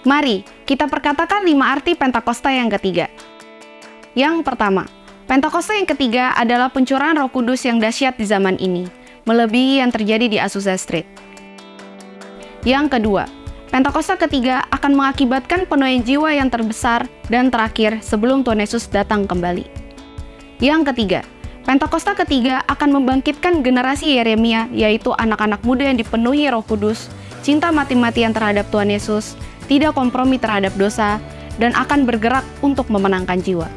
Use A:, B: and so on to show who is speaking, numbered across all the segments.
A: Mari kita perkatakan 5 arti Pentakosta yang ketiga. Yang pertama, Pentakosta yang ketiga adalah pencurahan Roh Kudus yang dahsyat di zaman ini, melebihi yang terjadi di Azusa Street. Yang kedua, Pentakosta ketiga akan mengakibatkan penuaian jiwa yang terbesar dan terakhir sebelum Tuhan Yesus datang kembali. Yang ketiga, Pentakosta ketiga akan membangkitkan generasi Yeremia, yaitu anak-anak muda yang dipenuhi Roh Kudus, cinta mati-matian terhadap Tuhan Yesus, tidak kompromi terhadap dosa, dan akan bergerak untuk memenangkan jiwa.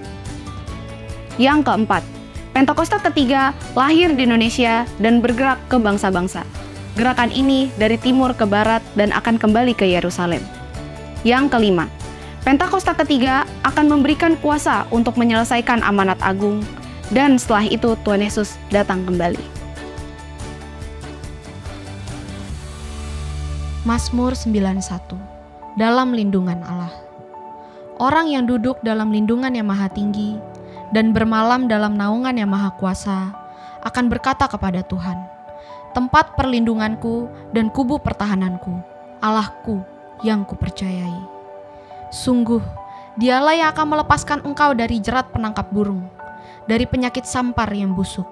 A: Yang keempat, Pentakosta ketiga lahir di Indonesia dan bergerak ke bangsa-bangsa. Gerakan ini dari timur ke barat dan akan kembali ke Yerusalem. Yang kelima, Pentakosta ketiga akan memberikan kuasa untuk menyelesaikan amanat agung, dan setelah itu Tuhan Yesus datang kembali.
B: Mazmur 91. Dalam lindungan Allah. Orang yang duduk dalam lindungan yang maha tinggi dan bermalam dalam naungan yang maha kuasa akan berkata kepada Tuhan, tempat perlindunganku dan kubu pertahananku, Allahku yang kupercayai. Sungguh, dialah yang akan melepaskan engkau dari jerat penangkap burung, dari penyakit sampar yang busuk.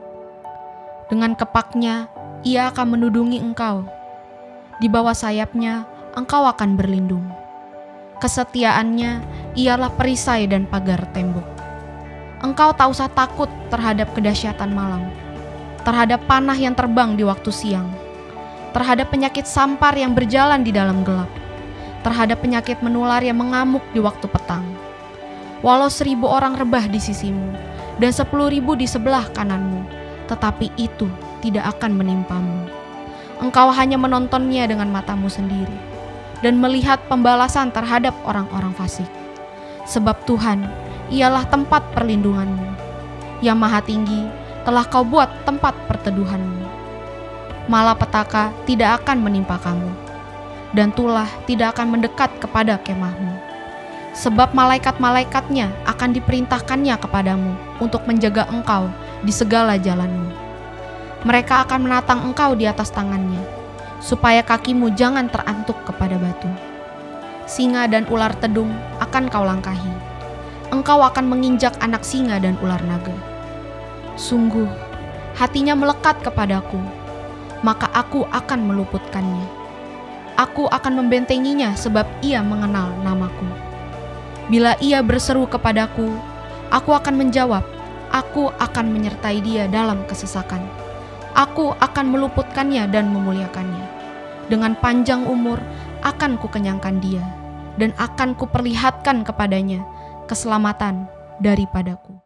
B: Dengan kepaknya, ia akan menudungi engkau. Di bawah sayapnya, engkau akan berlindung. Kesetiaannya ialah perisai dan pagar tembok. Engkau tak usah takut terhadap kedahsyatan malam, terhadap panah yang terbang di waktu siang, terhadap penyakit sampar yang berjalan di dalam gelap, terhadap penyakit menular yang mengamuk di waktu petang. Walau 1.000 orang rebah di sisimu dan 10.000 di sebelah kananmu, tetapi itu tidak akan menimpamu. Engkau hanya menontonnya dengan matamu sendiri dan melihat pembalasan terhadap orang-orang fasik. Sebab Tuhan ialah tempat perlindunganmu, yang maha tinggi telah kau buat tempat perteduhanmu. Malapetaka tidak akan menimpa kamu, dan tulah tidak akan mendekat kepada kemahmu. Sebab malaikat-malaikatnya akan diperintahkannya kepadamu untuk menjaga engkau di segala jalanmu. Mereka akan menatang engkau di atas tangannya, supaya kakimu jangan terantuk kepada batu. Singa dan ular tedung akan kau langkahi. Engkau akan menginjak anak singa dan ular naga. Sungguh, hatinya melekat kepadaku, maka aku akan meluputkannya. Aku akan membentenginya sebab ia mengenal namaku. Bila ia berseru kepadaku, aku akan menjawab. Aku akan menyertai dia dalam kesesakan. Aku akan meluputkannya dan memuliakannya. Dengan panjang umur akan kukenyangkan dia, dan akan kuperlihatkan kepadanya keselamatan daripadaku.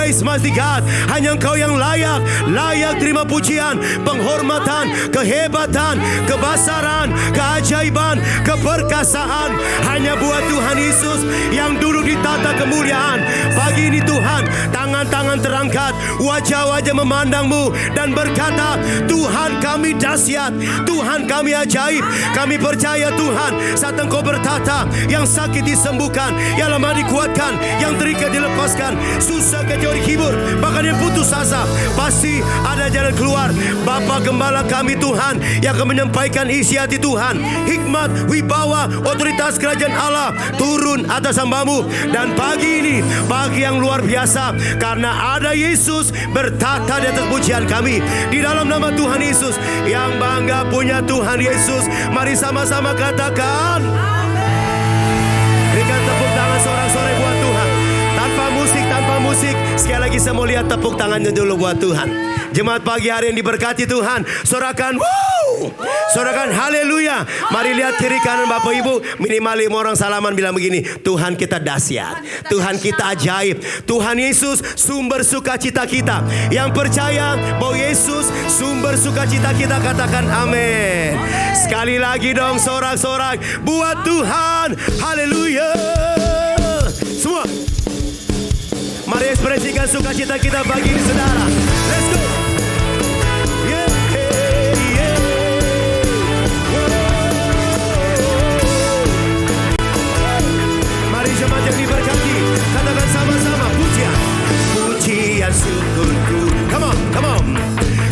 C: praise, mighty God. Hanya Engkau yang layak terima pujian, penghormatan, kehebatan, kebesaran, keajaiban, keperkasaan. Hanya buat Tuhan Yesus yang duduk di tata kemuliaan. Pagi ini Tuhan, tangan-tangan terangkat, wajah-wajah memandang-Mu dan berkata, Tuhan kami dahsyat, Tuhan kami ajaib. Kami percaya Tuhan, saat Engkau bertata, yang sakit disembuhkan, yang lemah dikuatkan, yang terikat dilepaskan, susah kejauh dihibur, bahkan yang putus asa, pasti ada jalan keluar. Bapa Gembala kami Tuhan, yang akan menyampaikan isi hati Tuhan, hikmat, wibawa, otoritas kerajaan Allah turun atas hamba-Mu. Dan pagi ini, pagi yang luar biasa, karena ada Yesus bertata di atas pujian kami. Di dalam nama Tuhan Yesus, yang bangga punya Tuhan Yesus, mari sama-sama katakan. Berikan tepuk tangan sorak-sorai buat Tuhan. Tanpa musik, sekali lagi saya mau lihat tepuk tangannya dulu buat Tuhan. Jemaat pagi hari yang diberkati Tuhan, sorakan wow, sorakan haleluya. Mari lihat kiri kanan Bapak Ibu, minimal 5 orang salaman bilang begini, Tuhan kita dahsyat, Tuhan kita ajaib, Tuhan Yesus sumber sukacita kita. Yang percaya bahwa Yesus sumber sukacita kita, katakan amin. Sekali lagi dong sorak-sorak buat Tuhan, haleluya. Semua mari ekspresikan sukacita kita pagi ini saudara. Let's go. Yeah, yeah. Mari jemaat yang diberkati, katakan sama-sama pujian. Pujian syukurku, come on.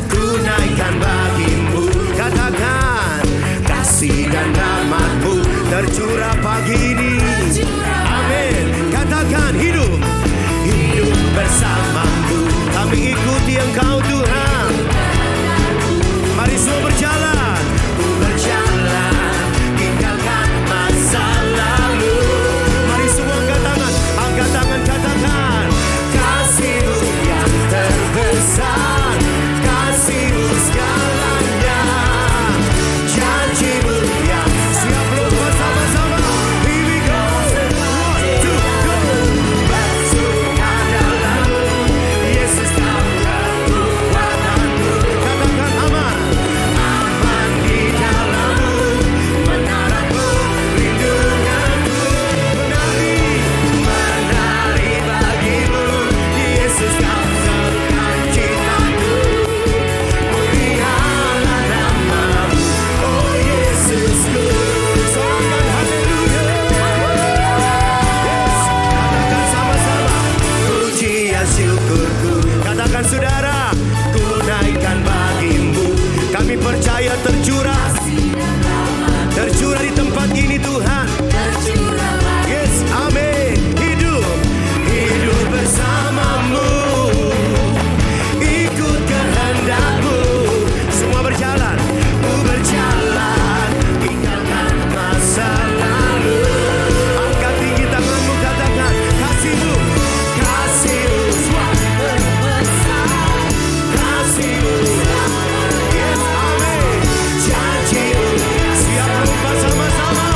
C: Ku naikkan bagimu, katakan kasih dan rahmat-Mu tercurah pagi ini. Amin. Katakan hidup bersamamu, kami ikuti Engkau Tuhan. Mari semua berjalan, ku berjalan, tinggalkan masa lalu. Mari semua angkat tangan, katakan kasih-Mu yang terbesar, kasih-Mu segalanya, janji-Mu yang siap lompat sama-sama. Here we go, 1, 2, go. Yesus kau kekuatanmu, katakan aman, aman di dalam-Mu, menara-Mu, lindungan-Mu, menari bagi-Mu, Yesus kau sukacitaku, mulialah nama-Mu, oh Yesusku, sorakan haleluya. Yes, katakan sama-sama, pujian syukurku. Katakan saudara, ku naikkan bagimu. Kami percaya tercurah di tempat ini Tuhan. Yes, amin. Hidup bersama-Mu, ikut kehendak-Mu. Semua berjalan, ku berjalan, tinggalkan masa lalu. Angkat tinggi tanganmu, katakan kasih-Mu, kasih-Mu, kasih-Mu. Yes, amin. Janji-Mu siap lompat sama-sama.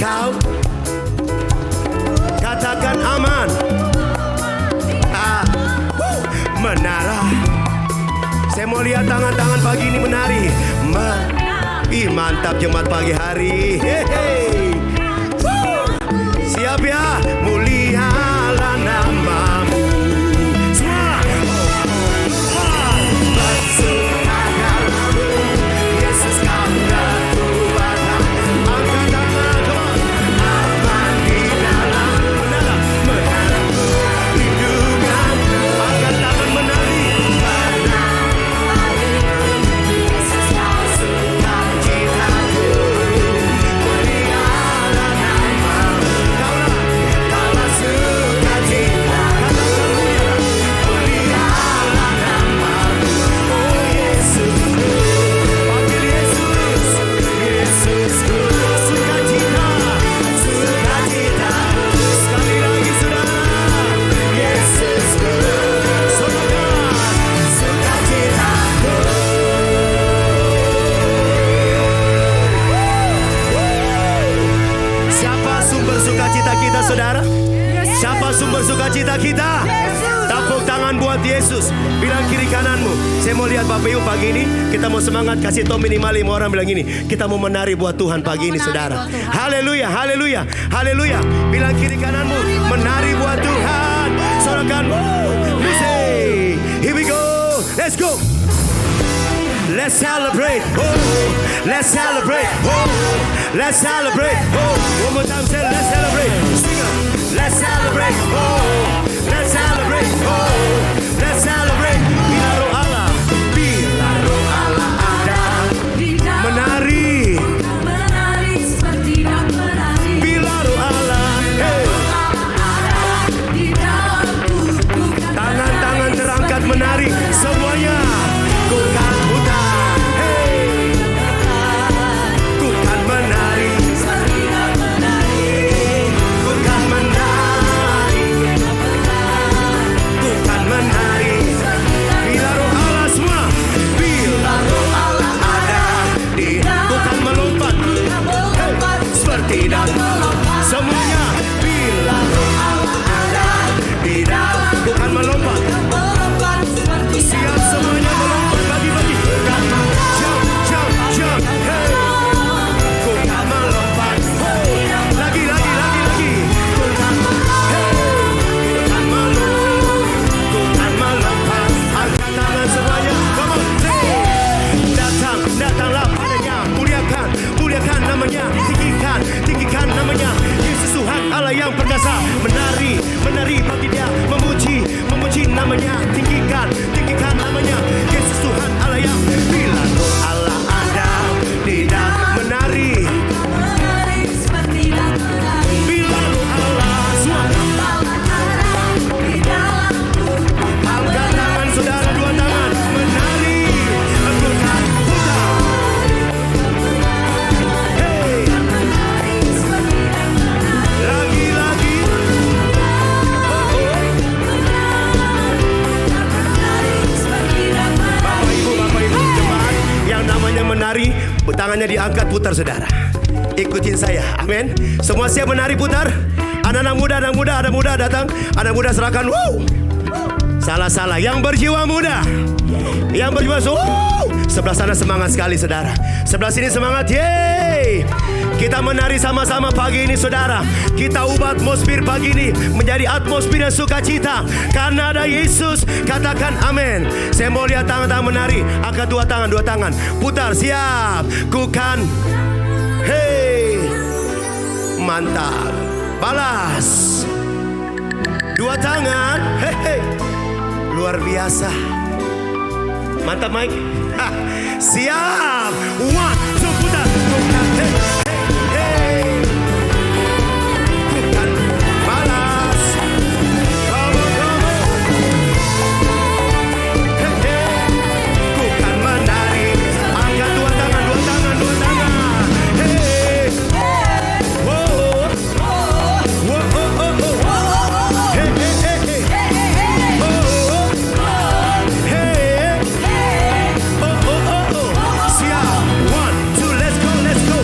C: kau. Katakan aman. Menara. Saya mau lihat tangan-tangan pagi ini menari. Ih, mantap jemaat pagi hari. Hehe. Siap ya. Mulialah namamu. Semua. Yesus kau Tuhan. Angkat tangan, come on. Aman di dalam menara. Menara lindungan. Angkat tangan menari. Yesus kau sukacitaku. Mulialah namamu. Kaulah sukacita. Katakan mulialah namamu. Oh Yesusku, panggil Yesus. Yesusku, sukacita, sukacita. Sekali lagi saudara. Yesusku, sukacitaku. Siapa sumber sukacita kita, saudara? Siapa sumber sukacita kita? Tepuk tangan buat Yesus. Bilang kiri kananmu. Saya mau lihat Bapak Ibu pagi ini. Kita mau semangat, kasih tau minimal 5 orang bilang ini. Kita mau menari buat Tuhan pagi ini, saudara. Haleluya, haleluya, haleluya. Bilang kiri kananmu, menari buat Tuhan. Sorakan, musik. Here we go. Let's go. Let's celebrate. Oh, let's celebrate. Oh, let's celebrate. Oh, one more time, say let's celebrate. Sing it. Let's celebrate. Oh, let's celebrate. Oh, let's celebrate. Bila roh Allah, bila roh Allah ada, menari. Bila roh Allah, hey. Tangan-tangan terangkat menari semuanya. Ku kan putar, hey. Ku kan menari. Ku kan menari. Ku kan menari. Bila roh Allah semua, bila roh Allah ada di, ku kan melompat, hey. Seperti dalam semuanya. Bila roh Allah ada di dalam, ku kan melompat. Siap semuanya melompat bagi-bagi. Jump, jump, jump, hey. Ku kan melompat. Lagi, lagi, lagi, lagi. Ku kan, hey. Ku kan melompat. Ku kan melompat. Angkat tangan semuanya. Come on, hey. Datang, datanglah padanya. Muliakan, muliakan namanya. Tinggikan, tinggikan namanya. Yesus Tuhan Allah yang perkasa. Menari, menari bagi dia. Memuji, memuji namanya. Tinggikan, tinggikan namanya. Yesus Tuhan Allah yang, bila roh Allah ada di dalam, menari. Bila roh Allah semua. Angkat tangan saudara, dua tangan. Menari. Putar, putar. Hey. Lagi, lagi. Bapak Ibu jemaat, yang namanya menari, tangannya diangkat, putar saudara. Ikutin saya, amin. Semua siap menari, putar. Anak-anak muda, anak muda, anak muda datang. Anak muda serahkan, wow. Salah-salah, yang berjiwa muda, yang berjiwa sebelah sana semangat sekali saudara. Sebelah sini semangat, yeay. Kita menari sama-sama pagi ini saudara. Kita ubah atmosfer pagi ini menjadi atmosfer yang sukacita. Karena ada Yesus, katakan amin. Saya mau lihat tangan-tangan menari. Angkat dua tangan, putar, siap. Ku kan, hey. Mantap. Balas. Dua tangan, hey, hey. Luar biasa. Mantap Mike. Siap. One, two, putar. Hey, hey, hey. Bukan balas. Come on, come on. Hey, hey. Bukan menari. Angkat dua tangan, dua tangan, dua tangan. Hey. Whoa. Whoa, oh, oh, oh. Hey, hey, hey, hey. Oh. Hey. Oh, oh, oh, oh. Siap. One, two, let's go, let's go.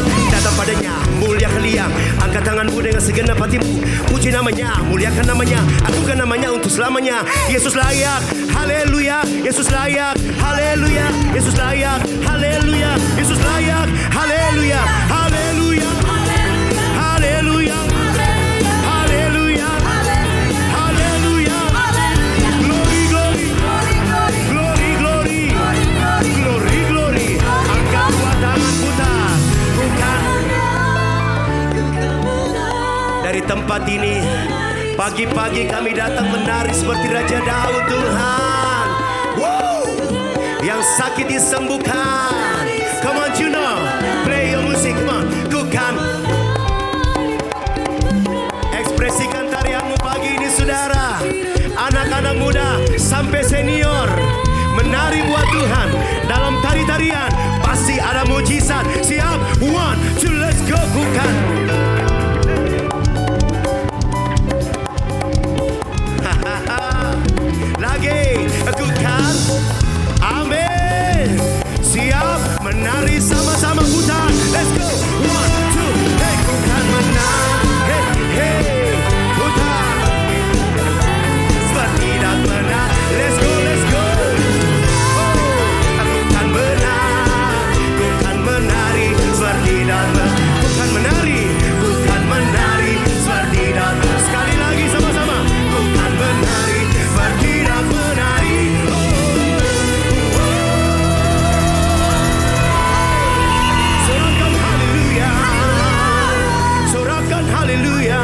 C: namanya, muliakan namanya, agungkan namanya untuk selamanya. Yesus layak, haleluya. Yesus layak, haleluya. Yesus layak, haleluya. Yesus layak, haleluya. Haleluya. Haleluya. Haleluya. Haleluya. Glory, glory. Glory, glory. Glory, glory. Angkat dua tangan putar. Bukan dari tempat ini, pagi-pagi kami datang menari seperti Raja Daud, Tuhan. Wow. Yang sakit disembuhkan. Come on, Juno, play your music. Come on, bukan. Ekspresikan tarianmu pagi ini, saudara. Anak-anak muda sampai senior menari buat Tuhan. Dalam tari-tarian pasti ada mujizat. Siap? 1, 2, let's go. Bukan. Lagi, bukan. Amin. Siap? Menari sama-sama putar. Let's go. 1, 2, hey, bukan menang. Hey, hey, putar. Seperti dan menang. Let's go, let's go. Oh, bukan menang, bukan menari seperti dan bukan menari, bukan menari seperti dan sekali lagi sama-sama. Bukan menari seperti dan menari. Sorakan haleluya, sorakan haleluya.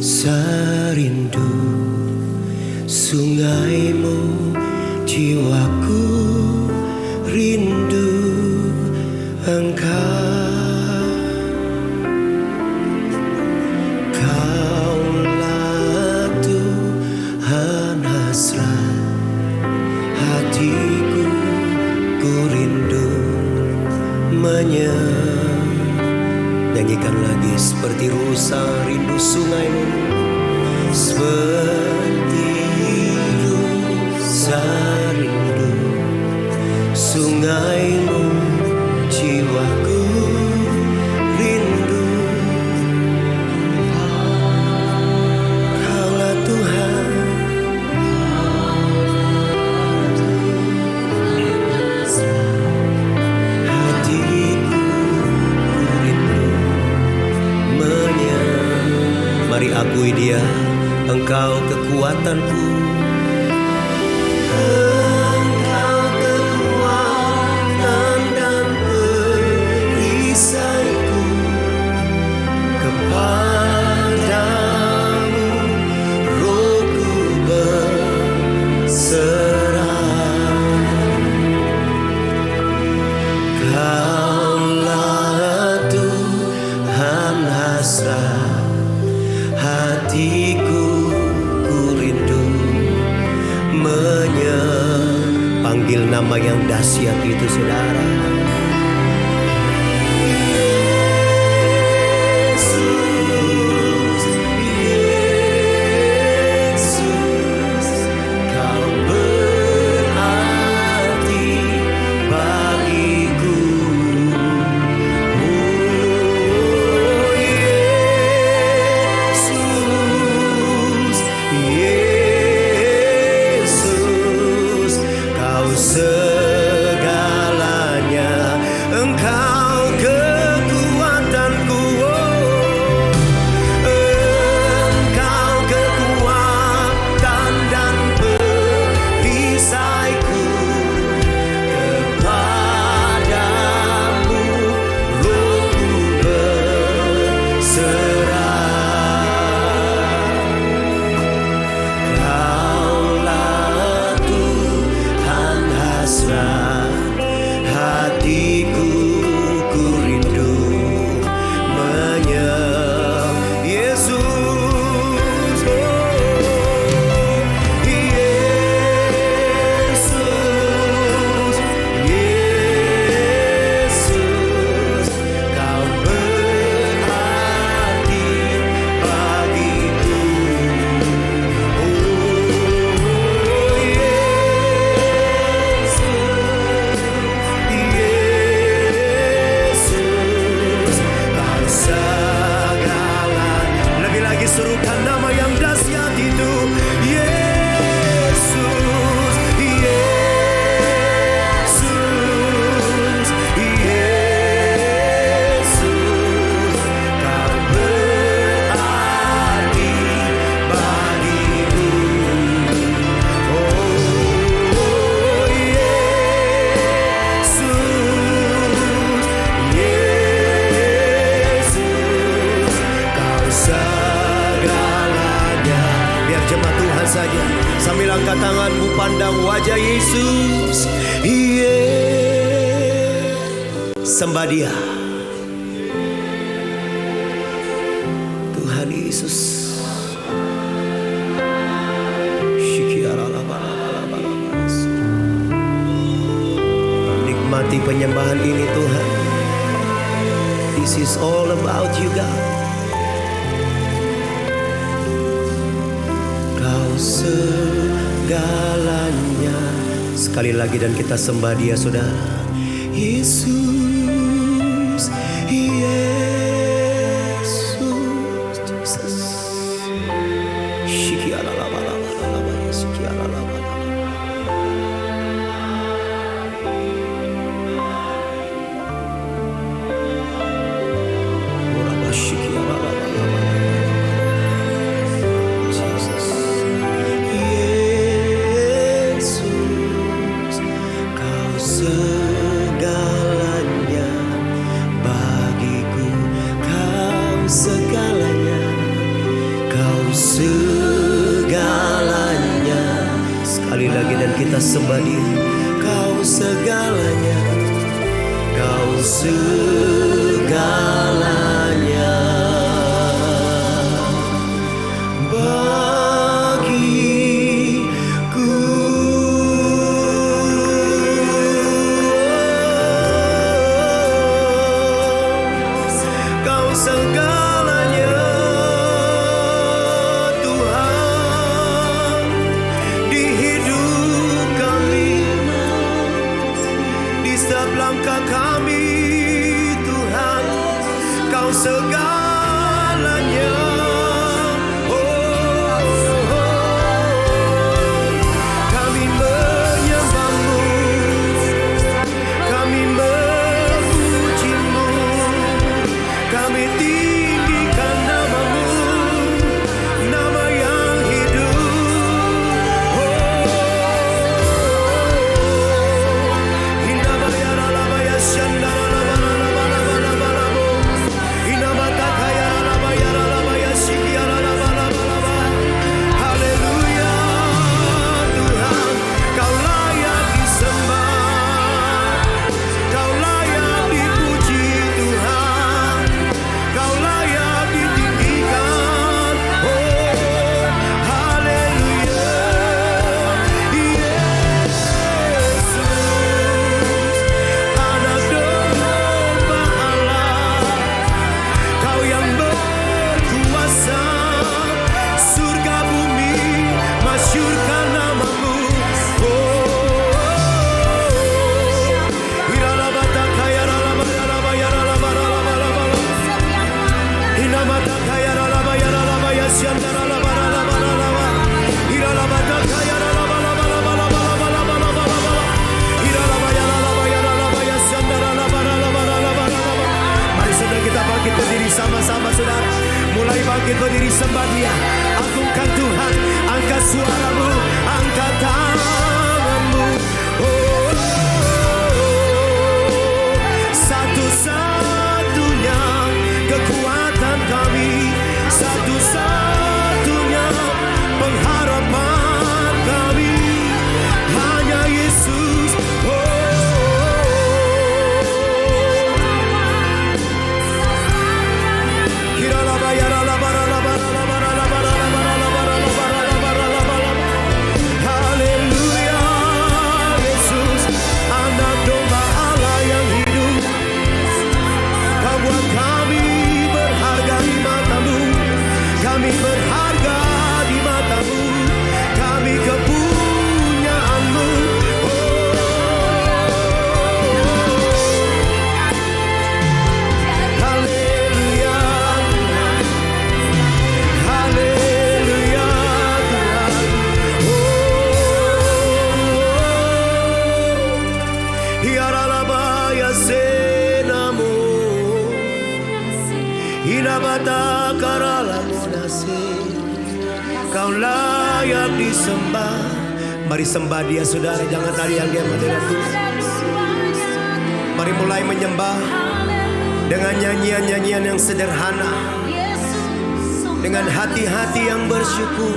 C: Serindu sungaimu, jiwaku rindu Engkau. Kaulah Tuhan hasrat hatiku, ku rindu nyanyikan lagi. Seperti rusa rindu sungaimu, seperti rusa rindu sungaimu, jiwaku rindu. Kaulah Tuhan, hatiku rindu mari akui Dia, Engkau kekuatanku. Engkau kekuatan dan perisaiku, kepadamu rohku berserah. Kaulah Tuhan hasrat hatiku, ku rindu panggil nama yang dahsyat itu, saudara. Yesus, Yesus, Kau berarti bagiku. Oh, Yesus, Yesus, Kau segalanya kamu pandang wajah Yesus. Sembah Dia. Tuhan Yesus. Nikmati penyembahan ini Tuhan. This is all about you God. Kau segalanya. Sekali lagi dan kita sembah Dia saudara. Yesus, Yesus, Jesus. Shikialalabalabalaba, shikialalabala. Oraba shikialalabala. Jesus. Yesus, Kau segalanya bagiku, Kau segalanya, Kau segalanya. Sekali lagi dan kita sembah Dia. Kau segalanya, Kau segalanya bagiku. Kau segalanya Tuhan di hidup kami, di setiap langkah kami Tuhan. Kau segalanya. Kami menyembah-Mu, kami memuji-Mu, kami tinggikan nama-Mu, nama yang hidup. Hinabayaralabaya syandaralabalabalabalabo, hinamatakayaralabayaralabaya sikiaralabalabalaba. Haleluya Tuhan, Kau layak disembah, Kau layak dipuji Tuhan, Kau layak ditinggikan. Haleluya. Yesus, Anak domba Allah, Kau yang berkuasa, surga bumi masyurkan nama-Mu. Mari saudara kita bangkit berdiri sama-sama saudara. Mulai bangkit berdiri sembah Dia. Agungkan Tuhan, angkat suaramu, angkat tanganmu. Satu-satunya kekuatan kami, satu-satunya pengharapan kami, hanya Yesus. Haleluya Yesus, Anak domba Allah yang hidup. Kau buat kami berharga di mata-Mu, kami berharga di mata-Mu, kami kepunyaan-Mu. Haleluya, haleluya Tuhan. Hiaralabaya senamu, hinabata karalamonase. Kau layak disembah. Mari sembah Dia saudara, jangan tadi yang Dia hadirat Tuhan. Mari mulai menyembah dengan nyanyian-nyanyian yang sederhana, dengan hati-hati yang bersyukur.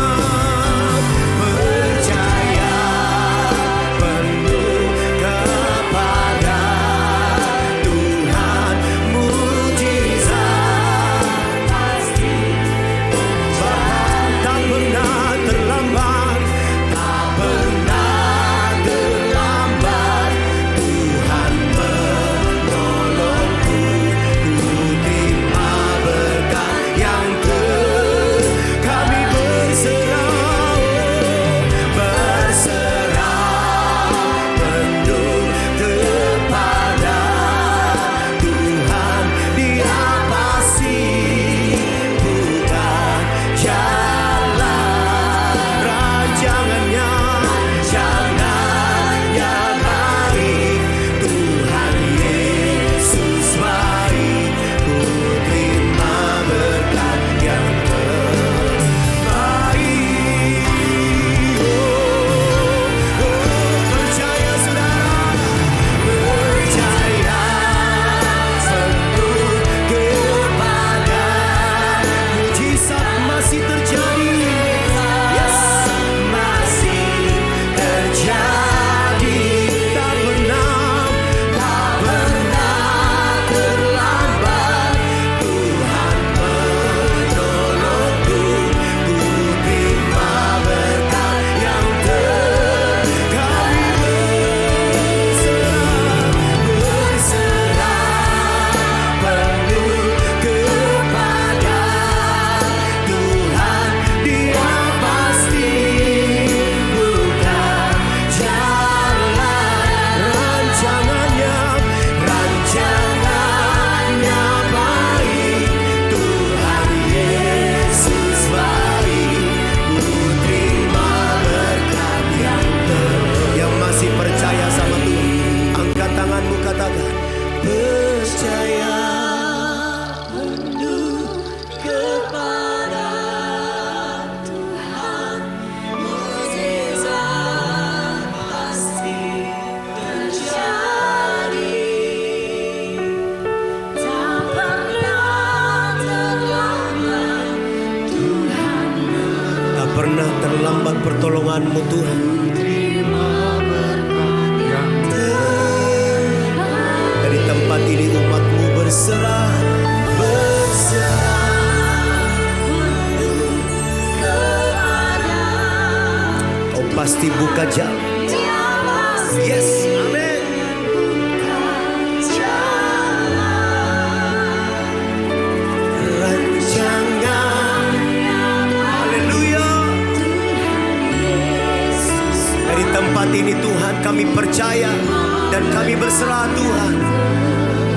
C: firman-Mu Tuhan. Dari tempat ini umat-Mu berserah. Oh pasti buka jalan. Yes, amin. Rancangan, haleluya. Dari tempat ini Tuhan kami percaya dan kami berserah Tuhan.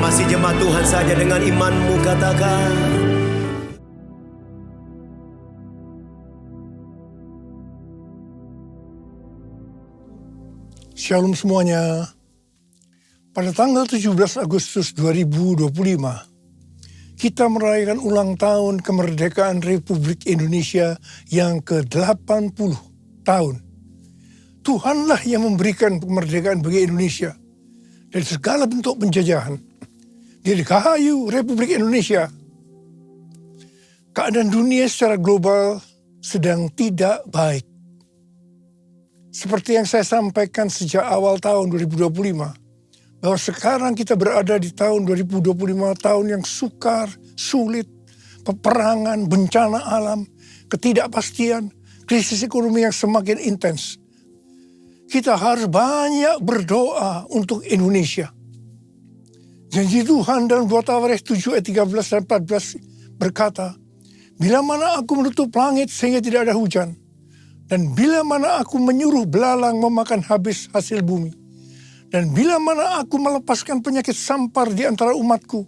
C: Masih jemaat Tuhan saja dengan iman-Mu katakan.
D: Shalom semuanya. Pada tanggal 17 Agustus 2025, kita merayakan ulang tahun kemerdekaan Republik Indonesia yang ke-80 tahun. Tuhanlah yang memberikan kemerdekaan bagi Indonesia dari segala bentuk penjajahan. Dirgahayu Republik Indonesia. Keadaan dunia secara global sedang tidak baik. Seperti yang saya sampaikan sejak awal tahun 2025, bahwa sekarang kita berada di tahun 2025, tahun yang sukar, sulit, peperangan, bencana alam, ketidakpastian, krisis ekonomi yang semakin intens. Kita harus banyak berdoa untuk Indonesia. Janji Tuhan dalam 2 Tawarekh 7 ayat 13 dan 14 berkata, bila mana aku menutup langit sehingga tidak ada hujan, dan bila mana aku menyuruh belalang memakan habis hasil bumi, dan bila mana aku melepaskan penyakit sampar di antara umatku,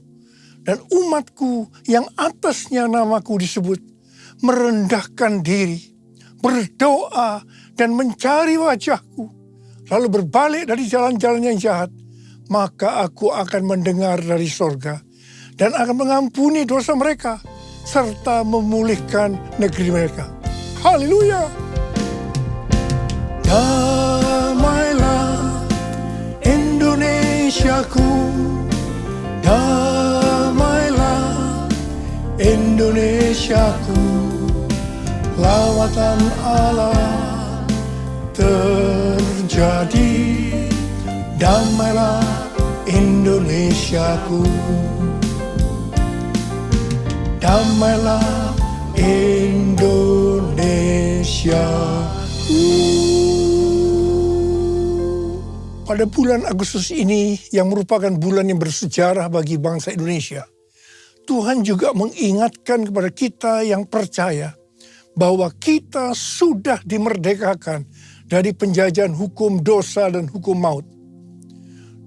D: dan umatku yang atasnya namaku disebut, merendahkan diri, berdoa, dan mencari wajahku, lalu berbalik dari jalan-jalan yang jahat, maka aku akan mendengar dari sorga, dan akan mengampuni dosa mereka, serta memulihkan negeri mereka. Haleluya! Damailah Indonesiaku, damailah Indonesiaku, lawatan Allah terjadi, damailah Indonesiaku, damailah Indonesiaku. Pada bulan Agustus ini yang merupakan bulan yang bersejarah bagi bangsa Indonesia, Tuhan juga mengingatkan kepada kita yang percaya bahwa kita sudah dimerdekakan dari penjajahan hukum dosa dan hukum maut.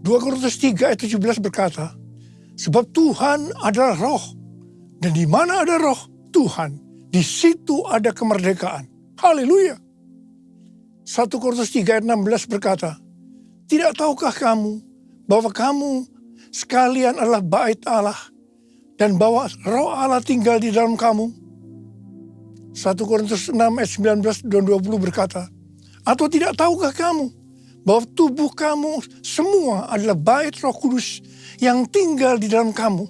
D: 2 Korintus 3 ayat 17 berkata, sebab Tuhan adalah roh, dan di mana ada roh Tuhan, di situ ada kemerdekaan. Haleluya. 1 Korintus 3 ayat 16 berkata, tidak tahukah kamu bahwa kamu sekalian adalah bait Allah dan bahwa roh Allah tinggal di dalam kamu? 1 Korintus 6 ayat 19 dan 20 berkata, atau tidak tahukah kamu bahwa tubuh kamu semua adalah bait Roh Kudus yang tinggal di dalam kamu,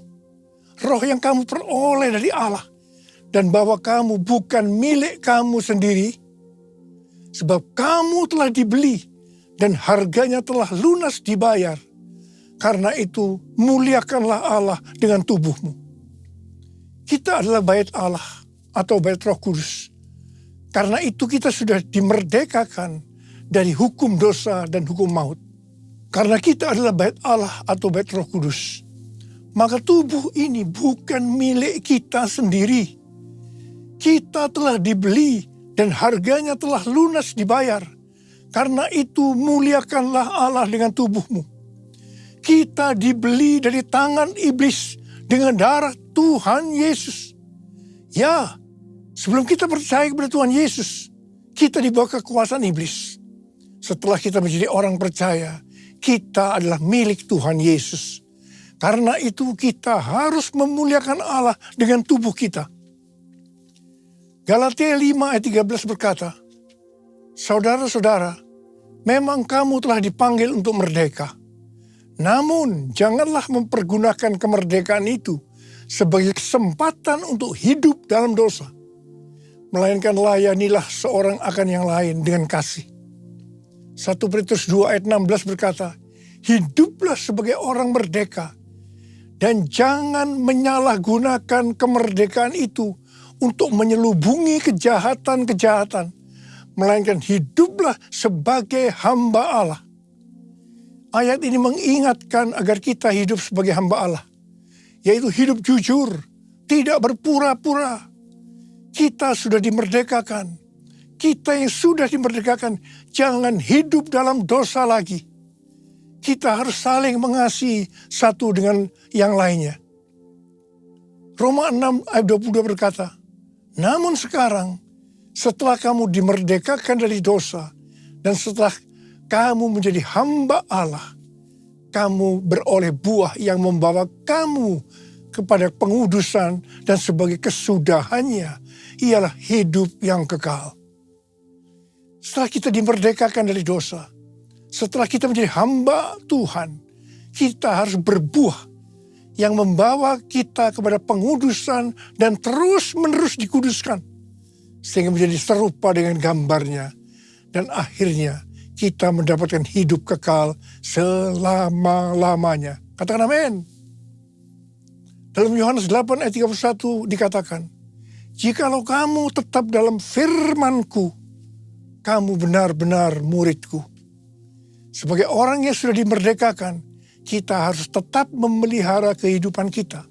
D: roh yang kamu peroleh dari Allah, dan bahwa kamu bukan milik kamu sendiri, sebab kamu telah dibeli dan harganya telah lunas dibayar. Karena itu muliakanlah Allah dengan tubuhmu. Kita adalah bait Allah atau bait Roh Kudus. Karena itu kita sudah dimerdekakan dari hukum dosa dan hukum maut. Karena kita adalah bait Allah atau bait Roh Kudus, maka tubuh ini bukan milik kita sendiri. Kita telah dibeli dan harganya telah lunas dibayar. Karena itu muliakanlah Allah dengan tubuhmu. Kita dibeli dari tangan iblis dengan darah Tuhan Yesus. Ya, sebelum kita percaya kepada Tuhan Yesus, kita di bawah kekuasaan iblis. Setelah kita menjadi orang percaya, kita adalah milik Tuhan Yesus. Karena itu kita harus memuliakan Allah dengan tubuh kita. Galatia 5 ayat 13 berkata, saudara-saudara, memang kamu telah dipanggil untuk merdeka. Namun, janganlah mempergunakan kemerdekaan itu sebagai kesempatan untuk hidup dalam dosa. melainkan layanilah seorang akan yang lain dengan kasih. 1 Petrus 2 ayat 16 berkata, hiduplah sebagai orang merdeka dan jangan menyalahgunakan kemerdekaan itu untuk menyelubungi kejahatan-kejahatan, melainkan hiduplah sebagai hamba Allah. Ayat ini mengingatkan agar kita hidup sebagai hamba Allah, yaitu hidup jujur, tidak berpura-pura. Kita sudah dimerdekakan. Kita yang sudah dimerdekakan, jangan hidup dalam dosa lagi. Kita harus saling mengasihi satu dengan yang lainnya. Roma 6 ayat 22 berkata, namun sekarang setelah kamu dimerdekakan dari dosa dan setelah kamu menjadi hamba Allah, kamu beroleh buah yang membawa kamu kepada pengudusan dan sebagai kesudahannya ialah hidup yang kekal. Setelah kita dimerdekakan dari dosa, setelah kita menjadi hamba Tuhan, kita harus berbuah yang membawa kita kepada pengudusan dan terus-menerus dikuduskan. Sehingga menjadi serupa dengan gambarnya. Dan akhirnya kita mendapatkan hidup kekal selama-lamanya. Katakan amin. Dalam Yohanes 8 ayat 31 dikatakan, jikalau kamu tetap dalam firman-Ku, kamu benar-benar murid-Ku. Sebagai orang yang sudah dimerdekakan, kita harus tetap memelihara kehidupan kita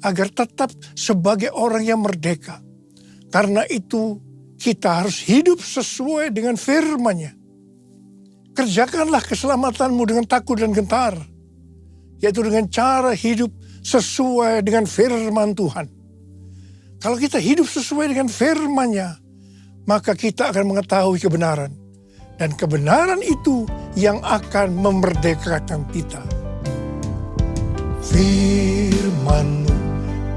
D: agar tetap sebagai orang yang merdeka. Karena itu kita harus hidup sesuai dengan firman-Nya. Kerjakanlah keselamatanmu dengan takut dan gentar, yaitu dengan cara hidup sesuai dengan firman Tuhan. Kalau kita hidup sesuai dengan firman-Nya, maka kita akan mengetahui kebenaran. Dan kebenaran itu yang akan memerdekakan kita. Firman-Mu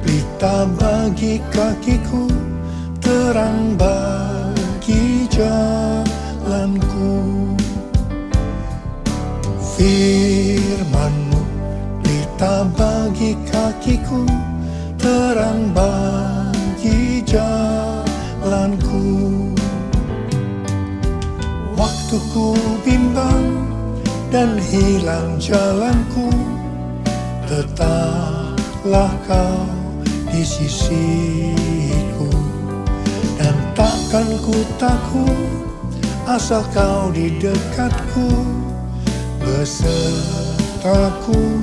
D: pelita bagi kakiku, terang bagi jalanku. Firman-Mu pelita bagi kakiku, terang bagi jalanku. Waktu ku bimbang dan hilang jalanku, tetaplah Kau di sisiku. Dan takkan ku takut asal Kau di dekatku, besertaku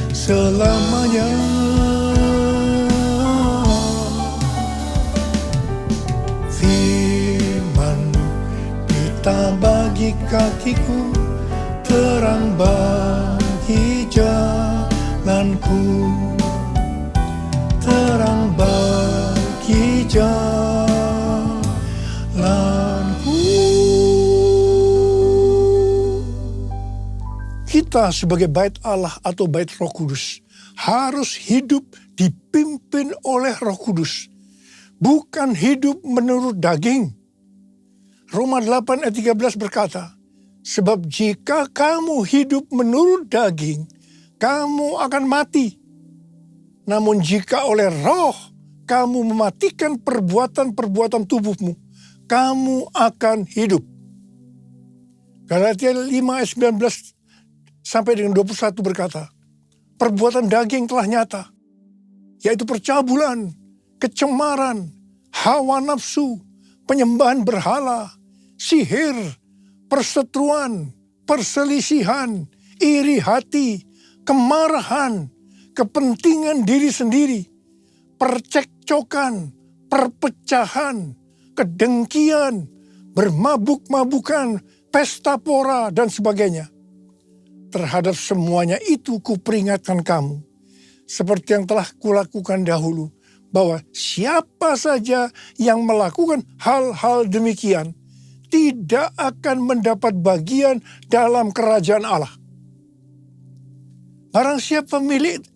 D: selamanya. Firman-Mu pelita bagi kakiku, terang bagi jalanku, terang bagi jalanku. Kita sebagai bait Allah atau bait Roh Kudus harus hidup dipimpin oleh Roh Kudus, bukan hidup menurut daging. Roma 8 ayat 13 berkata, sebab jika kamu hidup menurut daging, kamu akan mati. Namun jika oleh Roh kamu mematikan perbuatan-perbuatan tubuhmu, kamu akan hidup. Galatia 5 ayat 19 sampai dengan 21 berkata, perbuatan daging telah nyata, yaitu percabulan, kecemaran, hawa nafsu, penyembahan berhala, sihir, perseteruan, perselisihan, iri hati, kemarahan, kepentingan diri sendiri, percekcokan, perpecahan, kedengkian, bermabuk-mabukan, pesta pora, dan sebagainya. Terhadap semuanya itu kuperingatkan kamu, seperti yang telah kulakukan dahulu, bahwa siapa saja yang melakukan hal-hal demikian tidak akan mendapat bagian dalam kerajaan Allah. Barang siapa milik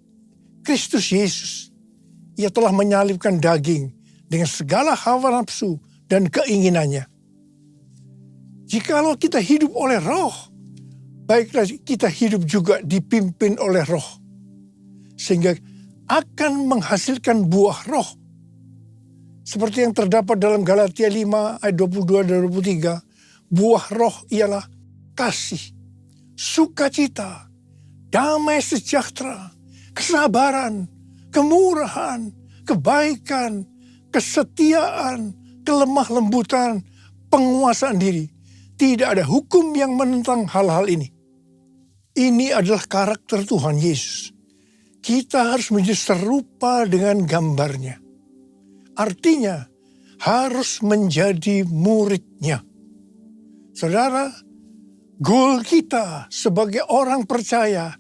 D: Kristus Yesus, ia telah menyalibkan daging dengan segala hawa nafsu dan keinginannya. Jikalau kita hidup oleh Roh, baiklah kita hidup juga dipimpin oleh Roh, sehingga akan menghasilkan buah Roh. Seperti yang terdapat dalam Galatia 5 ayat 22 dan 23, buah roh ialah kasih, sukacita, damai sejahtera, kesabaran, kemurahan, kebaikan, kesetiaan, kelemah lembutan, penguasaan diri. Tidak ada hukum yang menentang hal-hal ini. Ini adalah karakter Tuhan Yesus. Kita harus menjadi serupa dengan gambarnya. Artinya harus menjadi muridnya. Saudara, goal kita sebagai orang percaya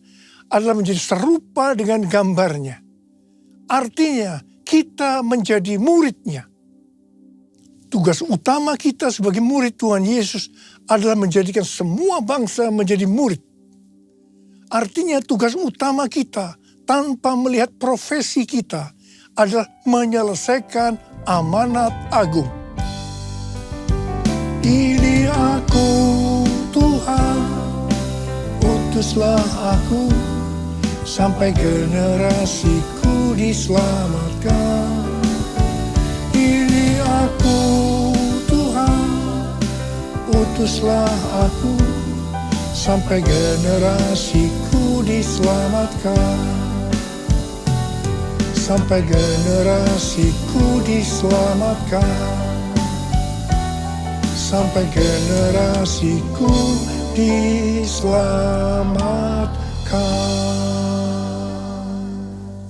D: adalah menjadi serupa dengan gambarnya. Artinya kita menjadi muridnya. Tugas utama kita sebagai murid Tuhan Yesus adalah menjadikan semua bangsa menjadi murid. Artinya tugas utama kita tanpa melihat profesi kita adalah menyelesaikan amanat agung. Ini aku Tuhan, utuslah aku, sampai generasiku diselamatkan. Ini aku Tuhan, utuslah aku, sampai generasiku diselamatkan. Sampai generasiku diselamatkan. Sampai generasiku diselamatkan.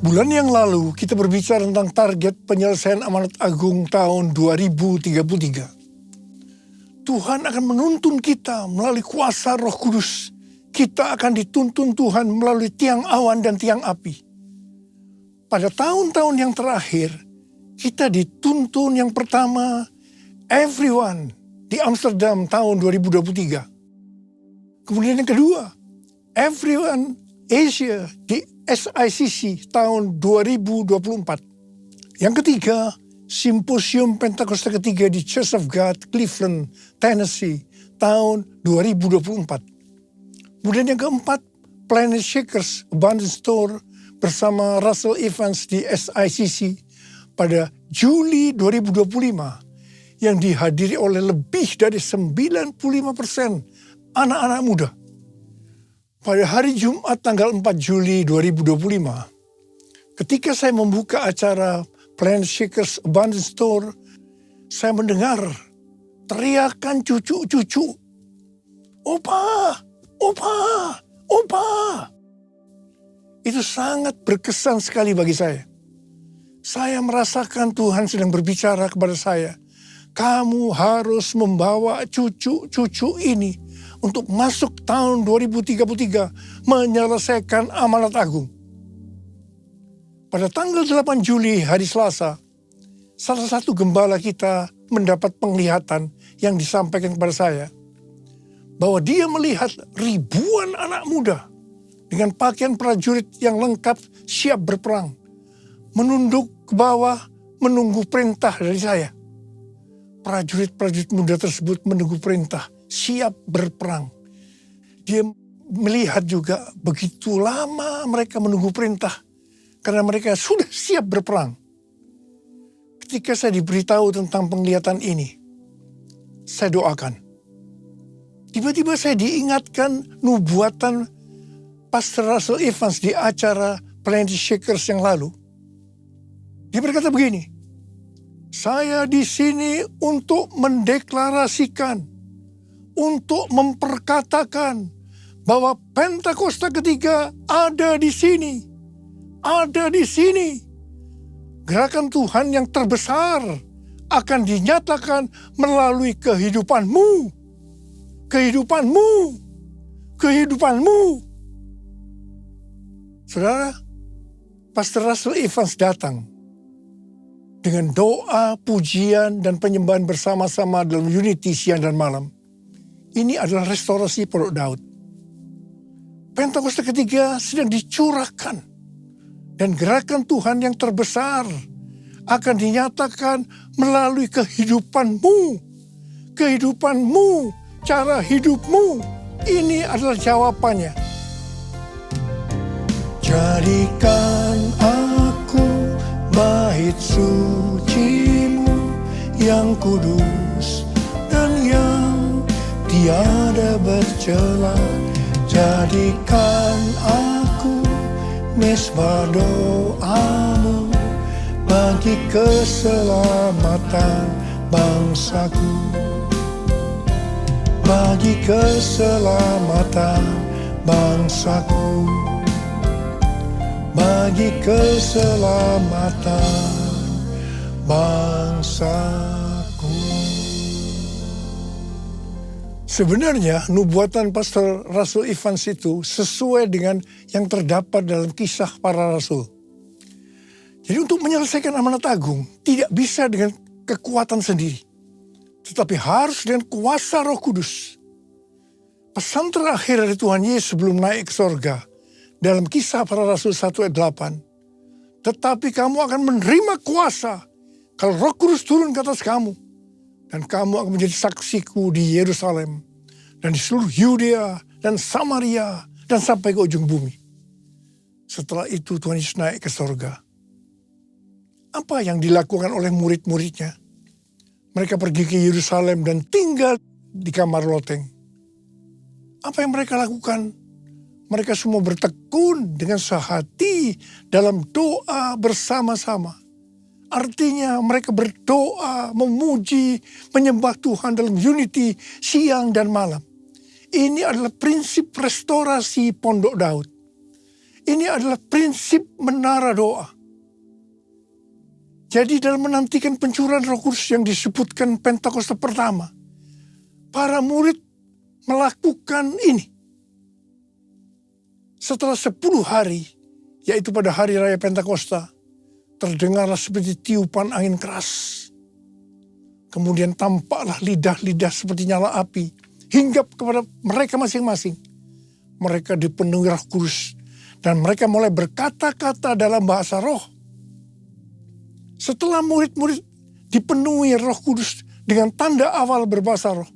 D: Bulan yang lalu kita berbicara tentang target penyelesaian amanat agung tahun 2033. Tuhan akan menuntun kita melalui kuasa Roh Kudus. Kita akan dituntun Tuhan melalui tiang awan dan tiang api. Pada tahun-tahun yang terakhir, kita dituntun yang pertama, everyone di Amsterdam tahun 2023. Kemudian yang kedua, everyone Asia di SICC tahun 2024. Yang ketiga, Simposium Pentakosta ketiga di Church of God, Cleveland, Tennessee tahun 2024. Kemudian yang keempat, Planet Shakers Abundance Store bersama Russell Evans di SICC pada Juli 2025 yang dihadiri oleh lebih dari 95% anak-anak muda. Pada hari Jumat tanggal 4 Juli 2025, ketika saya membuka acara Planet Shakers Abundance Store, saya mendengar teriakan cucu-cucu, "Opa, opa, opa." Itu sangat berkesan sekali bagi saya. Saya merasakan Tuhan sedang berbicara kepada saya. Kamu harus membawa cucu-cucu ini untuk masuk tahun 2033 menyelesaikan amanat agung. Pada tanggal 8 Juli hari Selasa, salah satu gembala kita mendapat penglihatan yang disampaikan kepada saya. Bahwa dia melihat ribuan anak muda dengan pakaian prajurit yang lengkap siap berperang. Menunduk ke bawah menunggu perintah dari saya. Prajurit-prajurit muda tersebut menunggu perintah siap berperang. Dia melihat juga begitu lama mereka menunggu perintah karena mereka sudah siap berperang. Ketika saya diberitahu tentang penglihatan ini, saya doakan. Tiba-tiba saya diingatkan nubuatan Pastor Russell Evans di acara Planet Shakers yang lalu. Dia berkata begini, saya di sini untuk mendeklarasikan, untuk memperkatakan bahwa Pentakosta ketiga ada di sini. Ada di sini. Gerakan Tuhan yang terbesar akan dinyatakan melalui kehidupanmu. Kehidupanmu. Kehidupanmu. Saudara, Pastor Russell Evans datang dengan doa, pujian, dan penyembahan bersama-sama dalam unity siang dan malam. Ini adalah restorasi Pondok Daud. Pentakosta ketiga sedang dicurahkan. Dan gerakan Tuhan yang terbesar akan dinyatakan melalui kehidupanmu. Kehidupanmu, cara hidupmu. Ini adalah jawabannya. Jadikan aku bait sucimu, yang kudus dan yang tiada bercela. Jadikan aku mesbah doamu bagi keselamatan bangsaku, bagi keselamatan bangsaku, bagi keselamatan bangsaku. Sebenarnya nubuatan Pastor Rasul Evans itu sesuai dengan yang terdapat dalam Kisah Para Rasul. Jadi untuk menyelesaikan amanat agung tidak bisa dengan kekuatan sendiri, tetapi harus dengan kuasa Roh Kudus. Pesan terakhir dari Tuhan Yesus sebelum naik ke sorga dalam Kisah Para Rasul 1 ayat 8. Tetapi kamu akan menerima kuasa kalau Roh Kudus turun ke atas kamu. Dan kamu akan menjadi saksiku di Yerusalem dan di seluruh Yudea dan Samaria dan sampai ke ujung bumi. Setelah itu Tuhan Yesus naik ke sorga. Apa yang dilakukan oleh murid-muridnya? Mereka pergi ke Yerusalem dan tinggal di kamar loteng. Apa yang mereka lakukan? Mereka semua bertekun dengan sehati dalam doa bersama-sama. Artinya mereka berdoa, memuji, menyembah Tuhan dalam unity siang dan malam. Ini adalah prinsip restorasi Pondok Daud. Ini adalah prinsip menara doa. Jadi dalam menantikan pencurahan Roh Kudus yang disebutkan Pentakosta pertama, para murid melakukan ini. Setelah 10 hari, yaitu pada hari raya Pentakosta, terdengarlah seperti tiupan angin keras. Kemudian tampaklah lidah-lidah seperti nyala api, hinggap kepada mereka masing-masing. Mereka dipenuhi Roh Kudus, dan mereka mulai berkata-kata dalam bahasa roh. Setelah murid-murid dipenuhi Roh Kudus dengan tanda awal berbahasa roh,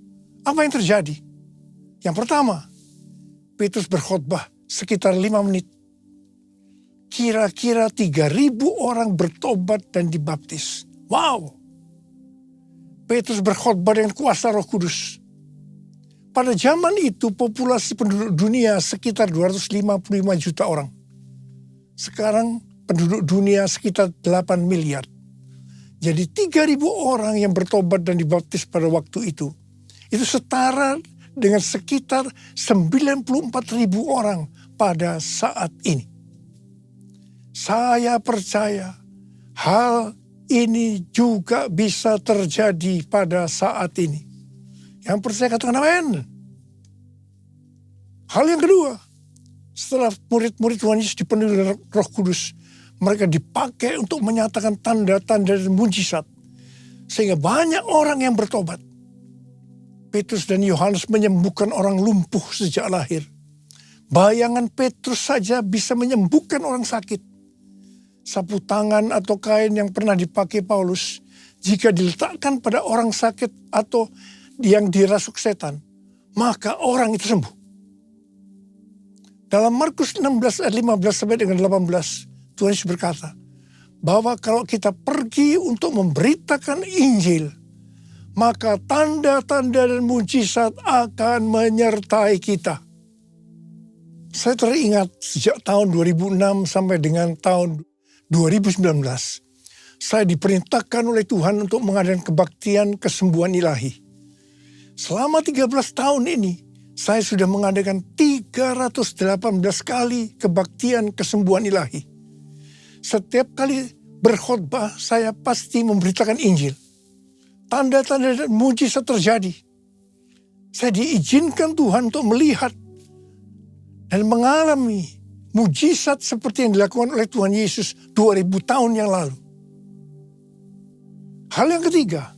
D: apa yang terjadi? Yang pertama, Petrus berkhotbah sekitar 5 menit. Kira-kira 3.000 orang bertobat dan dibaptis. Wow! Petrus berkhotbah dengan kuasa Roh Kudus. Pada zaman itu populasi penduduk dunia sekitar 255 juta orang. Sekarang penduduk dunia sekitar 8 miliar. Jadi 3.000 orang yang bertobat dan dibaptis pada waktu itu setara dengan sekitar 94.000 orang pada saat ini. Saya percaya hal ini juga bisa terjadi pada saat ini. Yang percaya katakan amin. Hal yang kedua, setelah murid-murid Tuhan Yesus dipenuhi dengan Roh Kudus, mereka dipakai untuk menyatakan tanda-tanda dan mujizat. Sehingga banyak orang yang bertobat. Petrus dan Yohanes menyembuhkan orang lumpuh sejak lahir. Bayangan Petrus saja bisa menyembuhkan orang sakit. Sapu tangan atau kain yang pernah dipakai Paulus, jika diletakkan pada orang sakit atau yang dirasuk setan, maka orang itu sembuh. Dalam Markus 16 ayat 15 sampai dengan 18, Tuhan Yesus berkata, bahwa kalau kita pergi untuk memberitakan Injil, maka tanda-tanda dan mujizat akan menyertai kita. Saya teringat sejak tahun 2006 sampai dengan tahun 2019, saya diperintahkan oleh Tuhan untuk mengadakan kebaktian kesembuhan ilahi. Selama 13 tahun ini, saya sudah mengadakan 318 kali kebaktian kesembuhan ilahi. Setiap kali berkhotbah, saya pasti memberitakan Injil. Tanda-tanda dan mujizat terjadi. Saya diizinkan Tuhan untuk melihat dan mengalami mujizat seperti yang dilakukan oleh Tuhan Yesus 2000 tahun yang lalu. Hal yang ketiga,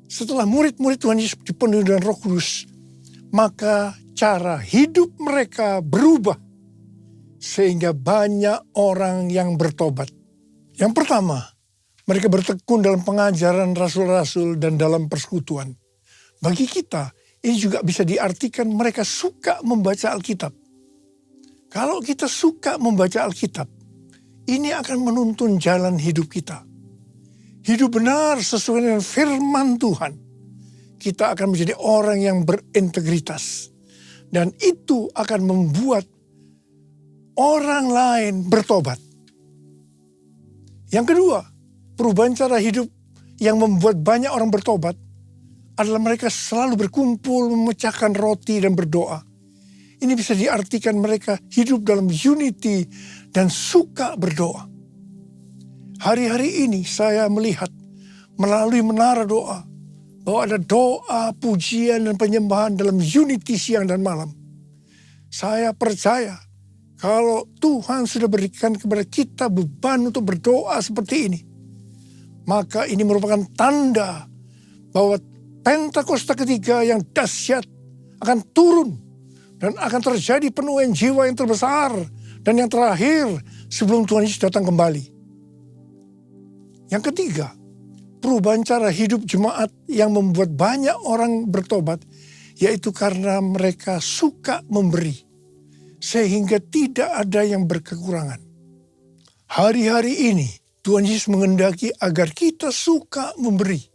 D: setelah murid-murid Tuhan Yesus dipenuhi dengan Roh Kudus, maka cara hidup mereka berubah sehingga banyak orang yang bertobat. Yang pertama, mereka bertekun dalam pengajaran rasul-rasul dan dalam persekutuan. Bagi kita, ini juga bisa diartikan mereka suka membaca Alkitab. Kalau kita suka membaca Alkitab, ini akan menuntun jalan hidup kita. hidup benar sesuai dengan firman Tuhan, kita akan menjadi orang yang berintegritas. Dan itu akan membuat orang lain bertobat. Yang kedua, perubahan cara hidup yang membuat banyak orang bertobat adalah mereka selalu berkumpul, memecahkan roti dan berdoa. Ini bisa diartikan mereka hidup dalam unity dan suka berdoa. Hari-hari ini saya melihat melalui menara doa bahwa ada doa, pujian, dan penyembahan dalam unity siang dan malam. Saya percaya kalau Tuhan sudah berikan kepada kita beban untuk berdoa seperti ini, maka ini merupakan tanda bahwa Pentakosta ketiga yang dahsyat akan turun dan akan terjadi penuaian jiwa yang terbesar dan yang terakhir sebelum Tuhan Yesus datang kembali. Yang ketiga, perubahan cara hidup jemaat yang membuat banyak orang bertobat, yaitu karena mereka suka memberi, sehingga tidak ada yang berkekurangan. Hari-hari ini, Tuhan Yesus menghendaki agar kita suka memberi.